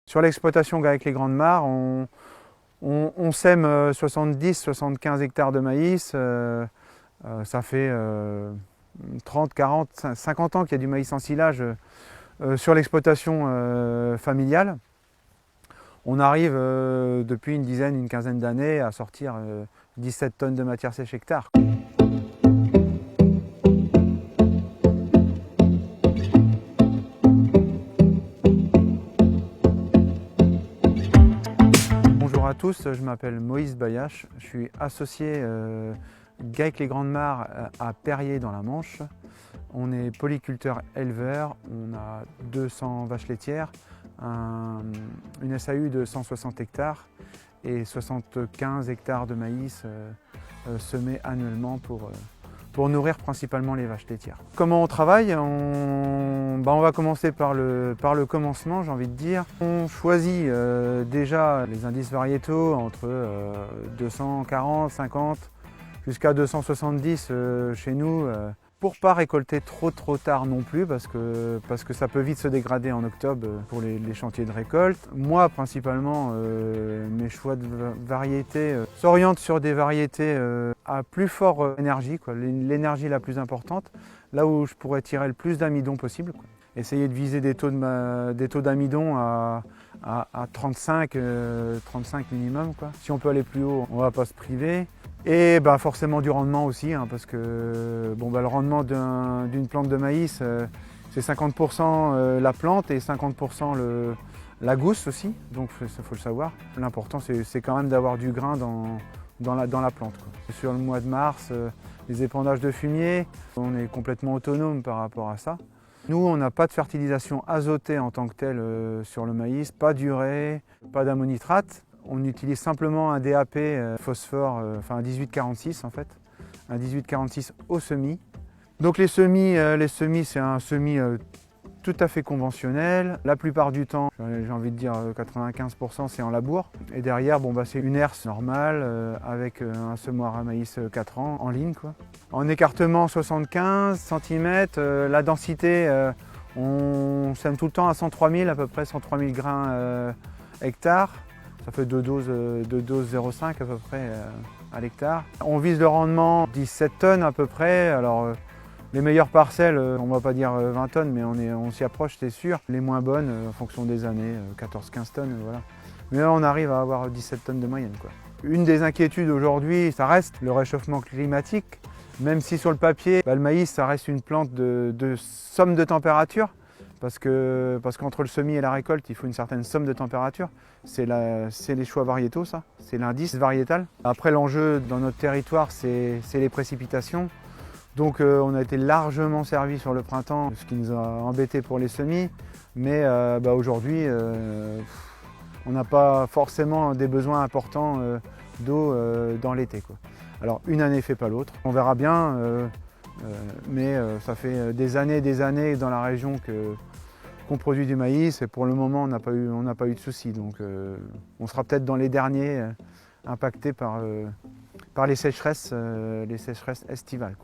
Sur l'exploitation avec les Grandes Mares, on sème 70-75 hectares de maïs. Ça fait 30, 40, 50 ans qu'il y a du maïs en silage sur l'exploitation familiale. On arrive depuis une dizaine, une quinzaine d'années à sortir 17 tonnes de matière sèche hectare. Bonjour à tous, je m'appelle Moïse Bayache, je suis associé GAEC Les Grandes Mares à Perrier dans la Manche. On est polyculteur éleveur, on a 200 vaches laitières, une SAU de 160 hectares et 75 hectares de maïs semés annuellement pour nourrir principalement les vaches laitières. Comment on travaille? On va commencer par le commencement, j'ai envie de dire. On choisit déjà les indices variétaux entre 240, 50 jusqu'à 270 chez nous. Pour ne pas récolter trop tard non plus, parce que ça peut vite se dégrader en octobre pour les chantiers de récolte. Moi, principalement, mes choix de variétés s'orientent sur des variétés à plus forte énergie, l'énergie la plus importante, là où je pourrais tirer le plus d'amidon possible. Essayer de viser des taux d'amidon à 35 minimum. Si on peut aller plus haut, on ne va pas se priver. Et forcément du rendement aussi, parce que le rendement d'une plante de maïs, c'est 50% la plante et 50% la gousse aussi, donc il faut le savoir. L'important c'est quand même d'avoir du grain dans la plante. Sur le mois de mars, les épandages de fumier, on est complètement autonome par rapport à ça. Nous, on n'a pas de fertilisation azotée en tant que telle sur le maïs, pas d'urée, pas d'ammonitrate. On utilise simplement un DAP phosphore, un 1846 en fait, un 1846 au semis. Donc les semis c'est un semis tout à fait conventionnel. La plupart du temps, j'ai envie de dire 95%, c'est en labour. Et derrière, c'est une herse normale avec un semoir à maïs 4 ans en ligne. En écartement 75 cm, la densité, on sème tout le temps à 103 000, à peu près 103 000 grains hectare. Ça fait 2 doses 0,5 à peu près à l'hectare. On vise le rendement 17 tonnes à peu près. Alors, les meilleures parcelles, on ne va pas dire 20 tonnes, mais on s'y approche, c'est sûr. Les moins bonnes, en fonction des années, 14-15 tonnes, voilà. Mais là, on arrive à avoir 17 tonnes de moyenne. Une des inquiétudes aujourd'hui, ça reste le réchauffement climatique. Même si sur le papier, le maïs, ça reste une plante de somme de température. Parce qu'entre le semis et la récolte, il faut une certaine somme de température. C'est les choix variétaux, ça. C'est l'indice variétal. Après, l'enjeu dans notre territoire, c'est les précipitations. Donc on a été largement servi sur le printemps, ce qui nous a embêtés pour les semis. Mais aujourd'hui, on n'a pas forcément des besoins importants d'eau dans l'été. Alors une année ne fait pas l'autre. On verra bien, mais ça fait des années dans la région qu'on produit du maïs et pour le moment on n'a pas eu de soucis. Donc on sera peut-être dans les derniers impactés par les sécheresses estivales.